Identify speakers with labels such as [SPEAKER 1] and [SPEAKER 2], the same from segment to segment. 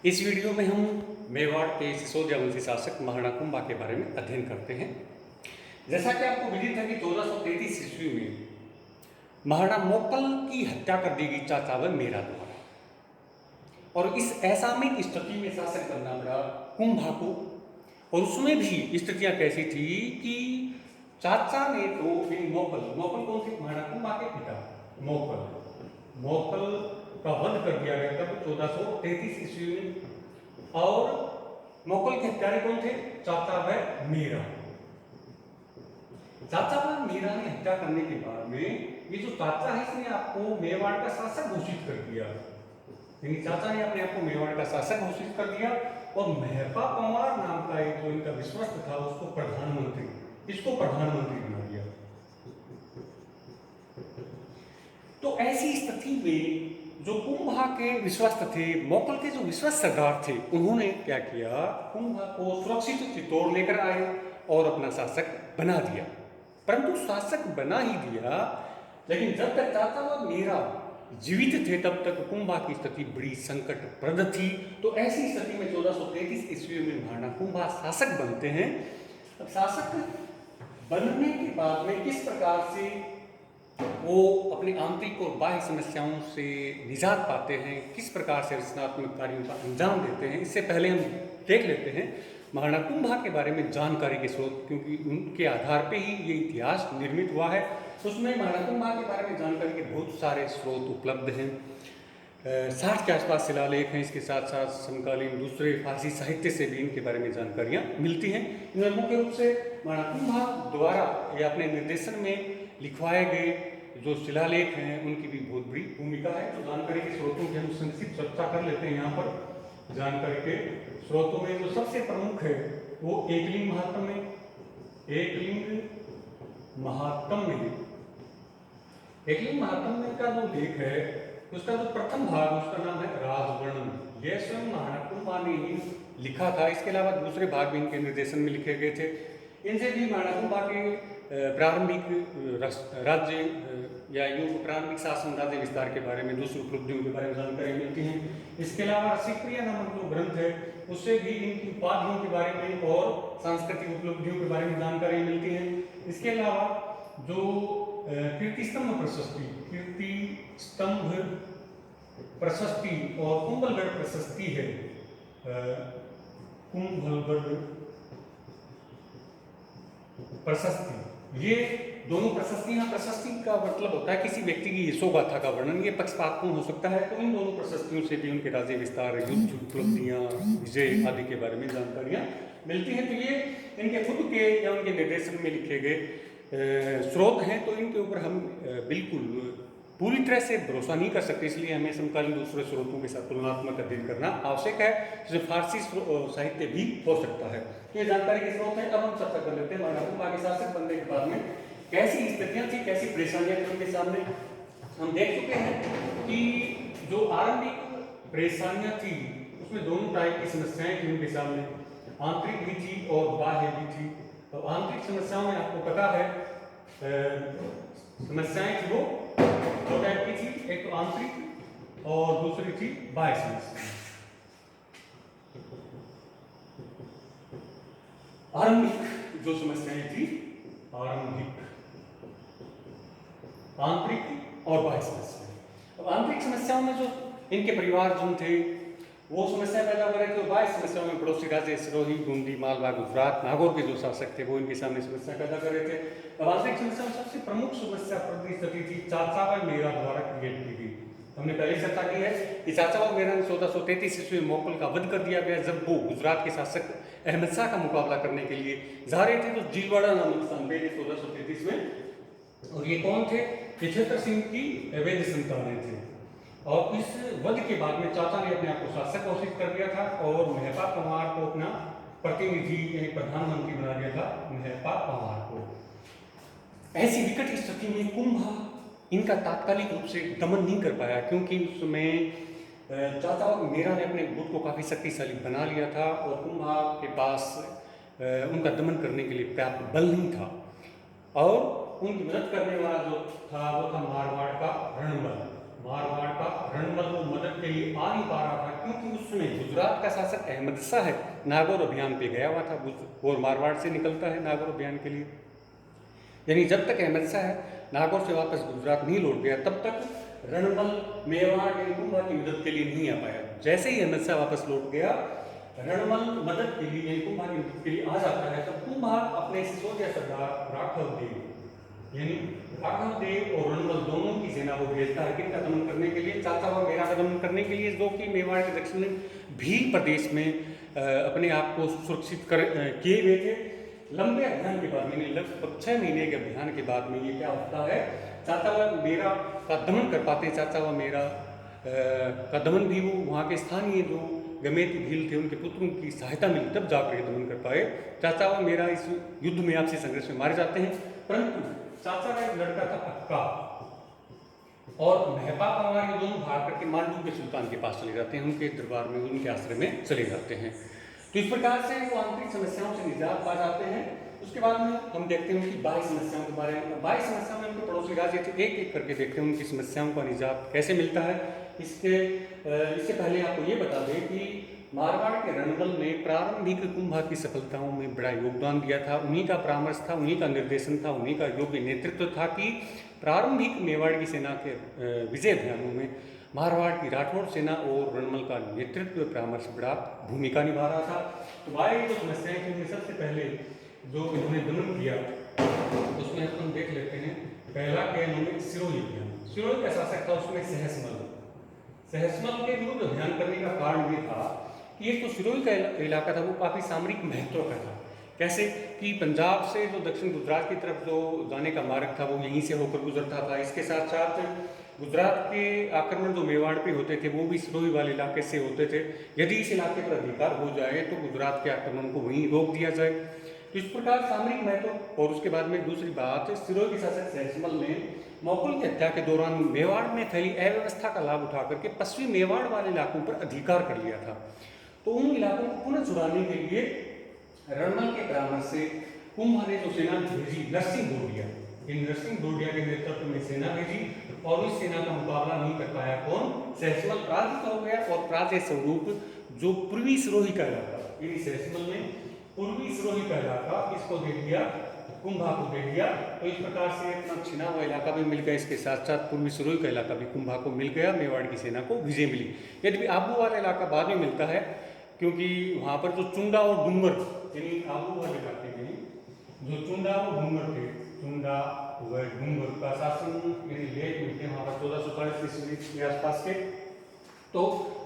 [SPEAKER 1] इस वीडियो में हम मेवाड़ के सिसोदिया वंशी शासक महाराणा कुंभा के बारे में अध्ययन करते हैं। जैसा कि आपको विदित है कि 1433 ईस्वी में महाराणा मोक्कल की हत्या कर दी गई चाचावल मेरा द्वारा, और इस असामयिक स्थिति में शासक बनना पड़ा कुंभा को। और उसमें भी स्थितियां कैसी थी कि चाचा ने तो मोक्कल कौन थे? महाराणा कुंभा के पिता मोक्कल का वध कर दिया गया था 1433 ईस्वी में। और मोक्कल के हत्यारे कौन थे? चाचा व मीरा। चाचा व मीरा ने हत्या करने के बाद में ये जो चाचा है इसने आपको मेवाड़ का शासक घोषित कर दिया। यानी चाचा ने अपने आप को मेवाड़ का शासक घोषित कर दिया और मेहपा पंवार नाम का एक जो इनका विश्वस्त था इसको प्रधानमंत्री बना दिया। तो ऐसी स्थिति में जो कुंभा के विश्वस्त थे, मोक्कल के जो विश्वस्त सरदार थे, उन्होंने क्या किया? कुंभा को सुरक्षित चित्तौड़ लेकर आए और अपना शासक बना दिया। परंतु शासक बना ही दिया, लेकिन जब तक चाचा व मीरा जीवित थे तब तक कुंभा की स्थिति बड़ी संकटप्रद थी। तो ऐसी स्थिति में 1433 ईस्वी में महाराणा कुंभा शासक बनते हैं। अब शासक बनने के बाद में किस प्रकार से वो अपने आंतरिक और बाह्य समस्याओं से निजात पाते हैं, किस प्रकार से रचनात्मक कार्यों का अंजाम देते हैं, इससे पहले हम देख लेते हैं महाराणा कुंभा के बारे में जानकारी के स्रोत, क्योंकि उनके आधार पे ही ये इतिहास निर्मित हुआ है। उसमें महाराणा कुंभा के बारे में जानकारी के बहुत सारे स्रोत उपलब्ध हैं। 60 के आसपास शिलालेख हैं। इसके साथ साथ समकालीन दूसरे फारसी साहित्य से भी इनके बारे में जानकारियाँ मिलती हैं। इनमें मुख्य रूप से महाराणा कुंभा द्वारा या अपने निर्देशन में लिखवाए गए जो शिलालेख हैं उनकी भी बहुत बड़ी भूमिका है। तो जानकारी के स्रोतों की हम संक्षिप्त चर्चा कर लेते हैं। यहाँ पर जानकारी के स्रोतों में जो सबसे प्रमुख है वो एकलिंग महात्म्य का जो लेख है उसका जो प्रथम भाग उसका नाम है राजवर्णन। यह स्वयं महाराणा कुंभा ने ही लिखा था। इसके अलावा दूसरे भाग भी इनके निर्देशन में लिखे गए थे। इनसे भी महाराणा कुंभा के प्रारंभिक राज्य या प्रारंभिक शासन राज्य विस्तार के बारे में, दूसरी उपलब्धियों के बारे में जानकारी मिलती है। इसके अलावा रसिकप्रिया नामक जो ग्रंथ है उससे भी इनकी उपाधियों के बारे में और सांस्कृतिक उपलब्धियों के बारे में जानकारी मिलती है। इसके अलावा जो कीर्तिस्तंभ प्रशस्ति और कुंभलगढ़ प्रशस्ति है, कुंभलगढ़ प्रशस्ति, ये दोनों प्रशस्तियां, प्रशस्ति का मतलब होता है किसी व्यक्ति की यशोगाथा का वर्णन। ये पक्षपातपूर्ण हो सकता है। तो इन दोनों प्रशस्तियों से भी उनके राज्य विस्तार, युद्ध उपलब्धियां, विजय आदि के बारे में जानकारियां मिलती हैं। तो ये इनके खुद के या उनके निर्देशन में लिखे गए स्रोत हैं। तो इनके ऊपर हम बिल्कुल पूरी तरह से भरोसा नहीं कर सकते, इसलिए हमें समकालीन दूसरे स्रोतों के साथ तुलनात्मक अध्ययन करना आवश्यक है, जिससे फारसी साहित्य भी हो सकता है। ये जानकारी के स्रोत हैं। अब हम चर्चा कर लेते हैं महाराणा कुंभा के शासक बनने के बाद में कैसी स्थितियां थी, कैसी परेशानियां थी उनके सामने। हम देख चुके हैं कि जो आरंभिक परेशानियां थी उसमें दोनों टाइप की समस्याएं थी उनके सामने, आंतरिक भी थी और बाह्य भी थी। तो आंतरिक समस्याओं में आपको पता है समस्याएं थी वो दो टाइप की थी, एक तो आंतरिक और दूसरी थी बाह्य समस्या। आरंभिक जो समस्याएं थी, आंतरिक और बाह्य समस्याएं। अब आंतरिक समस्याओं में जो इनके परिवारजन थे वो समस्या पैदा कर रहे थे। बाह्य समस्याओं में पड़ोसी राज्य सिरोही, बूंदी, मालवा, गुजरात, नागौर के जो शासक थे वो इनके सामने समस्या पैदा कर रहे थे। अब आंतरिक समस्या में सबसे प्रमुख समस्या स्थिति थी चाचा व मेरा द्वारा क्रिएट की गई। हमने पहले चर्चा की है कि चाचा व मेरा ने 1433 ईस्वी में मोक्कल का वध कर दिया गया जब वो गुजरात के शासक अहमद शाह का मुकाबला करने के लिए जा रहे थे। तो जीलवाड़ा नामक स्थान पे 1433 में, और ये कौन थे? क्षेत्र सिंह की अवैध संतानें थे। और इस वध के बाद में चाचा ने अपने आप को शासक घोषित कर दिया था और मेहपा पंवार को अपना प्रतिनिधि यानी प्रधानमंत्री बना दिया था, मेहपा पंवार को। ऐसी विकट स्थिति में कुंभा इनका तात्कालिक रूप से दमन नहीं कर पाया, क्योंकि उसमें चाचा और मीरा ने अपने गुट को काफ़ी शक्तिशाली बना लिया था और कुंभा के पास उनका दमन करने के लिए पर्याप्त बल नहीं था। और उनकी मदद करने वाला जो था वो था मारवाड़ का रणबल। वो मदद के लिए आ नहीं पा रहा था, क्योंकि उस उसमें गुजरात का शासक अहमद शाह है, नागौर अभियान पे गया हुआ था और मारवाड़ से निकलता है नागौर अभियान के लिए। यानी जब तक अहमद शाह नागौर से वापस गुजरात नहीं लौट गया तब तक रणबल मेवाड़ यानी कुंभा की मदद के लिए नहीं आ पाया। जैसे ही अहमद शाह वापस लौट गया, रणबल मदद के लिए यानी कुंभा की मदद के लिए आ जाता है, तब कुंभा अपने सिसोदिया सरदार राघव देव यानी राघव देव और रणबल दोनों की सेना को भेजता है किनका दमन करने के लिए, चाचा व मेरा का दमन करने के लिए, जो कि मेवाड़ के दक्षिण में भील प्रदेश में अपने आप को सुरक्षित किए हुए थे। लंबे अभियान के बाद यानी लगभग 6 महीने के अभियान के बाद में ये क्या होता है, चाचा व मेरा का दमन कर पाते हैं। चाचा व मेरा का दमन भी वो वहाँ के स्थानीय जो गमेती भील थे उनके पुत्रों की सहायता मिली तब जाकर के दमन कर पाए। चाचा व मेरा इस युद्ध में आपसी संघर्ष में मारे जाते हैं, परंतु चाचा का एक लड़का था अक्का और महपा पंवार, ये दोनों भाग करके मांडू के सुल्तान के पास चले जाते हैं, उनके दरबार में उनके आश्रय में चले जाते हैं। तो इस प्रकार से वो आंतरिक समस्याओं से निजात पा जाते हैं। उसके बाद में हम देखते हैं उनकी बाह्य समस्याओं के बारे में। बाह्य समस्याओं में उनके पड़ोसी राज्य थे, एक एक करके देखते हैं उनकी समस्याओं का निजात कैसे मिलता है। इससे पहले आपको ये बता दें कि मारवाड़ के रणबल ने प्रारंभिक कुंभा की सफलताओं में बड़ा योगदान दिया था। उन्हीं का परामर्श था, उन्हीं का निर्देशन था, उन्हीं का योग्य नेतृत्व था कि प्रारंभिक मेवाड़ की सेना के विजय अभियानों में मारवाड़ की राठौड़ सेना और रणमल का नेतृत्व परामर्श बड़ा भूमिका निभा रहा था। तो बाहरी जो समस्याएं थी उनमें सबसे पहले जो इन्होंने दमन किया उसमें हम देख लेते हैं। पहला क्या इन्होंने सिरोही अभियान, सिरोही का शासक था उसमें सहसमल के विरुद्ध अभियान करने का कारण ये था कि एक तो सिरोही का इलाका था वो काफ़ी सामरिक महत्व का था। कैसे कि पंजाब से जो दक्षिण गुजरात की तरफ जो जाने का मार्ग था वो यहीं से होकर गुजरता था। इसके साथ साथ गुजरात के आक्रमण जो मेवाड़ पे होते थे वो भी सिरोही वाले इलाके से होते थे। यदि इस इलाके पर अधिकार हो जाए तो गुजरात के आक्रमण को वहीं रोक दिया जाए। तो इस प्रकार सामरिक महत्व। और उसके बाद में दूसरी बात, सिरोही के शासक सहसमल ने मोगल की हत्या के दौरान मेवाड़ में फैली अव्यवस्था का लाभ उठा करके पश्चिमी मेवाड़ वाले इलाकों पर अधिकार कर लिया था। तो उन इलाकों को पुनः छुड़ाने के लिए रणमल के परामर्श से कुंभा ने जो सेना भेजी नरसिंह डोडिया, इन नरसिंह डोडिया के नेतृत्व में सेना भेजी और इस सेना का मुकाबला नहीं कर पाया कौन, सहसमल पराजित हो गया। और पराजय स्वरूप जो पूर्वी सिरोही का इलाका, यानी सहसमल ने पूर्वी सिरोही का इलाका इसको दे दिया, कुंभा को दे दिया। तो इस प्रकार से अपना छिना हुआ इलाका भी मिल गया, इसके साथ साथ पूर्वी सिरोही का इलाका भी कुंभा को मिल गया, मेवाड़ की सेना को विजय मिली। यदि आबू वाला इलाका बाद में मिलता है क्योंकि वहाँ पर जो चुंडा और डूंगर यानी आबू वाले इलाके में जो चुंडा और डूंगर थे, चुंडा व डूंगर का शासन यानी लेख मिलते हैं वहाँ पर 1440 ईस्वी के आसपास के। तो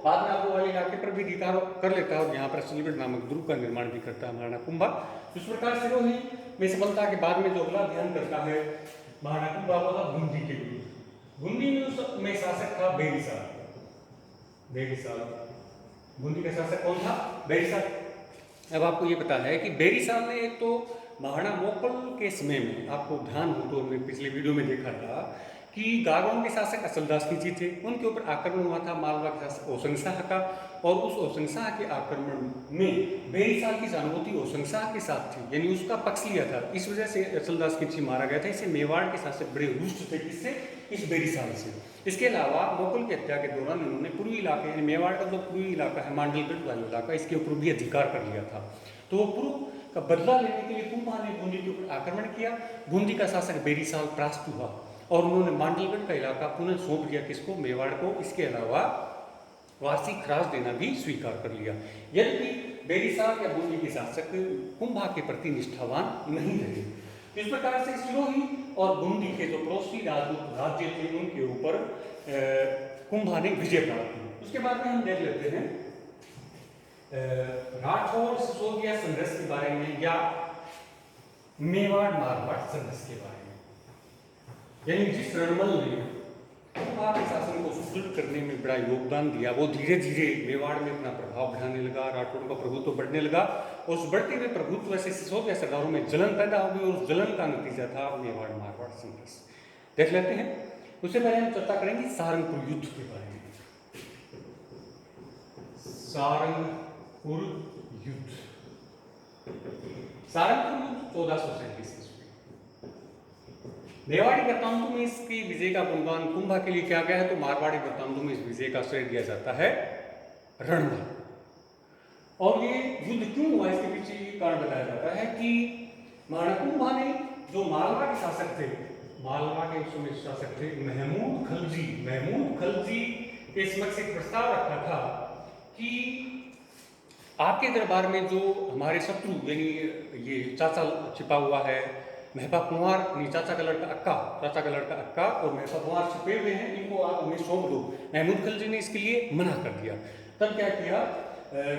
[SPEAKER 1] बाद में आबू वाले इलाके पर भी अधिकार कर लेता है और यहाँ पर सिलगढ़ नामक दुर्ग का निर्माण भी करता है महाराणा कुंभा। इस प्रकार सिरोही में सफलता के बाद में जो अगला अभियान करता है महाराणा कुंभा वो था बूंदी के लिए। बूंदी में शासक था बेरिसाल। बूंदी का शासक कौन था? बेरिसाल। अब आपको ये पता है कि बेरिसाल ने एक तो महाराणा मोकल के समय में, आपको ध्यान हो तो हमने पिछले वीडियो में देखा था कि गागों के शासक असलदास खिलजी थे, उनके ऊपर आक्रमण हुआ था मालवा के शासक ओसंग शाह का। और उस ओसंग शाह के आक्रमण में बेरिसाल की सहानुभूति ओसंग शाह के साथ थी, यानी उसका पक्ष लिया था। इस वजह से असलदास खिलजी मारा गया था। इसे मेवाड़ के शासक बड़े रुष्ट थे, किससे? इस बेरिसाल से। इसके अलावा मोगल की हत्या के दौरान उन्होंने पूर्वी इलाके यानी मेवाड़ का जो पूर्वी इलाका है मांडलगढ़ वाला इलाका, इसके ऊपर भी अधिकार कर लिया था। तो वो पूर्व का बदला लेने के लिए कुंभा ने बूंदी के ऊपर आक्रमण किया। बूंदी का शासक बेरिसाल परास्त हुआ और उन्होंने मांडलगढ़ का इलाका पुनः सौंप दिया किसको? मेवाड़ को। इसके अलावा वार्षिक खराज देना भी स्वीकार कर लिया। यद्यपि बेरिसाल या बूंदी के शासक कुंभा के प्रति निष्ठावान नहीं रहे। इस प्रकार से सिरोही और बूंदी के जो पड़ोसी राजपूत राज्य थे उनके ऊपर कुंभा ने विजय प्राप्त की। उसके बाद में हम देख लेते हैं राठौर सिसोदिया संघर्ष के बारे में या मेवाड़ मारवाड़ संघर्ष के बारे में। यानी जिस रणमल ने कुंभा के शासन को सुदृढ़ करने में बड़ा योगदान दिया, वो धीरे धीरे मेवाड़ में अपना प्रभाव बढ़ाने लगा, राठौड़ का प्रभुत्व बढ़ने लगा। और उस बढ़ते हुए प्रभुत्व से सिसोदिया सरदारों में जलन पैदा हो गई और उस जलन का नतीजा था मेवाड़ मारवाड़ संघर्ष। देख लेते हैं। उससे पहले हम चर्चा करेंगे सारंगपुर युद्ध के बारे में। सारंगपुर युद्ध 1437 ईस्वी। मेवाड़ी वृत्तांतों में इसकी विजय का गुणगान कुंभा के लिए किया गया है, तो मारवाड़ी वृत्तांतों में इस विजय का श्रेय दिया जाता है रणमल। और ये युद्ध क्यों हुआ इसके पीछे ये कारण बताया जाता है कि महाराणा कुंभा ने जो मालवा के शासक थे, मालवा के उस समय शासक थे महमूद खलजी के समक्ष एक प्रस्ताव रखा था कि आपके दरबार में जो हमारे शत्रु यानी ये चाचा छिपा हुआ है महपा कुंवर, चाचा का लड़का अक्का और महपा कुंवर छिपे हुए हैं, इनको आप हमें सौंप दो। महमूद खलजी ने इसके लिए मना कर दिया। तब क्या किया,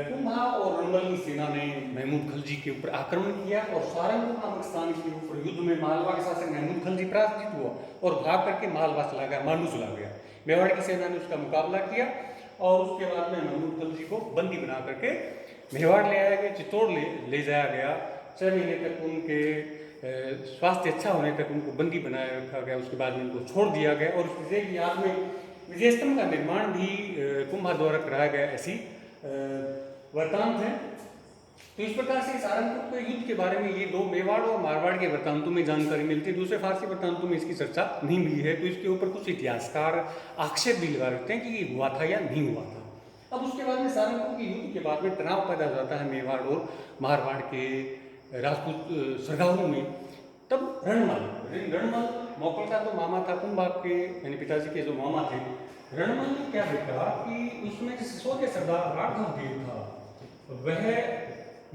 [SPEAKER 1] कुंभा और रणमल की सेना ने महमूद खलजी के ऊपर आक्रमण किया और सारंगपुर नामक स्थान के ऊपर युद्ध में मालवा के शासक महमूद खलजी पराजित हुआ और भाग करके मालवा चला गया, मांडू चला गया। मेवाड़ की सेना ने उसका मुकाबला किया और उसके बाद में महमूद खलजी को बंदी बना करके मेवाड़ ले आया गया, चित्तौड़ ले जाया गया। 6 महीने तक उनके स्वास्थ्य अच्छा होने तक उनको बंदी बनाया रखा गया। उसके बाद में उनको छोड़ दिया गया और उस विजय की याद में विजय स्तंभ का निर्माण भी कुंभा द्वारा कराया गया, ऐसी वृत्तांत है। तो इस प्रकार से सारंगपुर के युद्ध के बारे में ये दो मेवाड़ और मारवाड़ के वृत्तांतों में जानकारी मिलती है, दूसरे फारसी वृत्तांतों में इसकी चर्चा नहीं मिली है। तो इसके ऊपर कुछ इतिहासकार आक्षेप भी लगा रखते हैं कि ये हुआ था या नहीं हुआ था। अब उसके बाद में सारंगपुर के युद्ध के बाद में तनाव पैदा हो जाता है मेवाड़ और मारवाड़ के राजपूत सरदारों में। तब रणमल मोकल का तो मामा था कुंभा के यानी पिताजी के जो मामा थे, रणमल ने क्या देखा कि उसमें सिसोदिया सरदार राघवदेव था, वह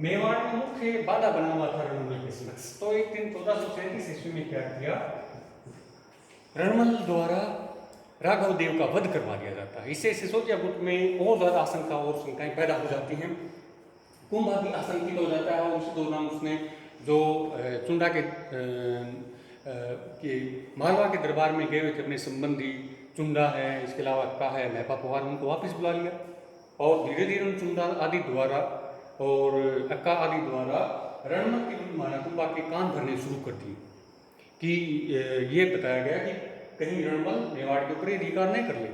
[SPEAKER 1] मेवाड़ में मुख्य बाधा बना हुआ था रणमल के समक्ष। तो एक दिन 1437 ईस्वी में क्या किया, रणमल द्वारा राघवदेव का वध करवा दिया जाता है। इससे सिसोदिया गुट में और ज्यादा आशंका और शंकाएं पैदा हो जाती हैं। कुंभा भी आशंकित हो जाता है और उसी दौरान उसने जो चुंडा के मालवा के दरबार में गए हुए थे अपने संबंधी चुंडा है, इसके अलावा अक्का है, महपा पुहार, उनको वापस बुला लिया और धीरे धीरे उन चुंडा आदि द्वारा और अक्का आदि द्वारा रणमल के विरुद्ध महाराणा कुंभा के कान भरने शुरू कर दिए कि ये बताया गया कि कहीं रणमल मेवाड़ के ऊपर अधिकार नहीं कर ले।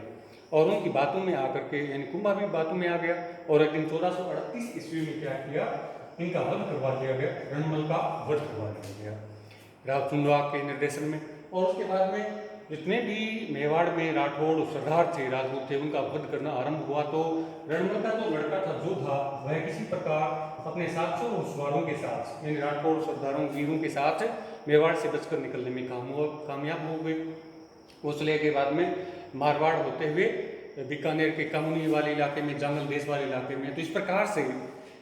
[SPEAKER 1] और उनकी बातों में आकर के यानी कुंभा भी बातों में आ गया और एक दिन 1438 ईस्वी में क्या किया, इनका वध करवा दिया गया, रणमल का वध करवा दिया गया राव चुंडवा के निर्देशन में। और उसके बाद में जितने भी मेवाड़ में राठौड़ सरदार थे, राजपूत थे, उनका वध करना आरंभ हुआ। तो रणमल का जो लड़का था जोधा, वह किसी प्रकार अपने 700 सवारों के साथ यानी राठौड़ सरदारों वीरों के साथ मेवाड़ से बचकर निकलने में कामयाब हो गए। उसले के बाद में मारवाड़ होते हुए बीकानेर के कामुनी वाले इलाके में, जंगल देश वाले इलाके में। तो इस प्रकार से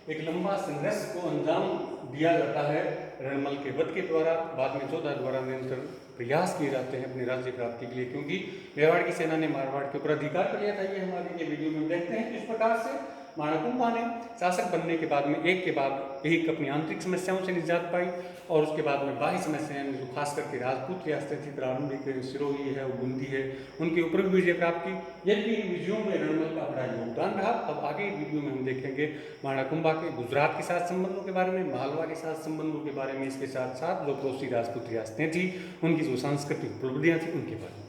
[SPEAKER 1] एक लंबा संघर्ष को अंजाम दिया जाता है रणमल के वध के द्वारा। बाद में जोधा द्वारा निरंतर प्रयास किए जाते हैं अपने राज्य प्राप्ति के लिए, क्योंकि मेवाड़ की सेना ने मारवाड़ के ऊपर अधिकार कर लिया था। ये हमारे ये वीडियो में देखते हैं। इस प्रकार से महाराणा कुंभा ने शासक बनने के बाद में एक के बाद एक अपनी आंतरिक समस्याओं से निजात पाई और उसके बाद में बाह्य समस्याएं जो खास करके राजपूत रियासतें थी, प्रारंभिक सिरोही है और बूंदी है, उनके ऊपर भी विजय प्राप्त की। यदि इन विजयों में रणमल का बड़ा योगदान रहा। अब आगे वीडियो में हम देखेंगे महाराणा कुंभा के गुजरात के साथ संबंधों के बारे में, मालवा के साथ संबंधों के बारे में, इसके साथ साथ जो पड़ोसी राजपूत रियासतें थी उनकी जो सांस्कृतिक उपलब्धियाँ थी उनके बारे में।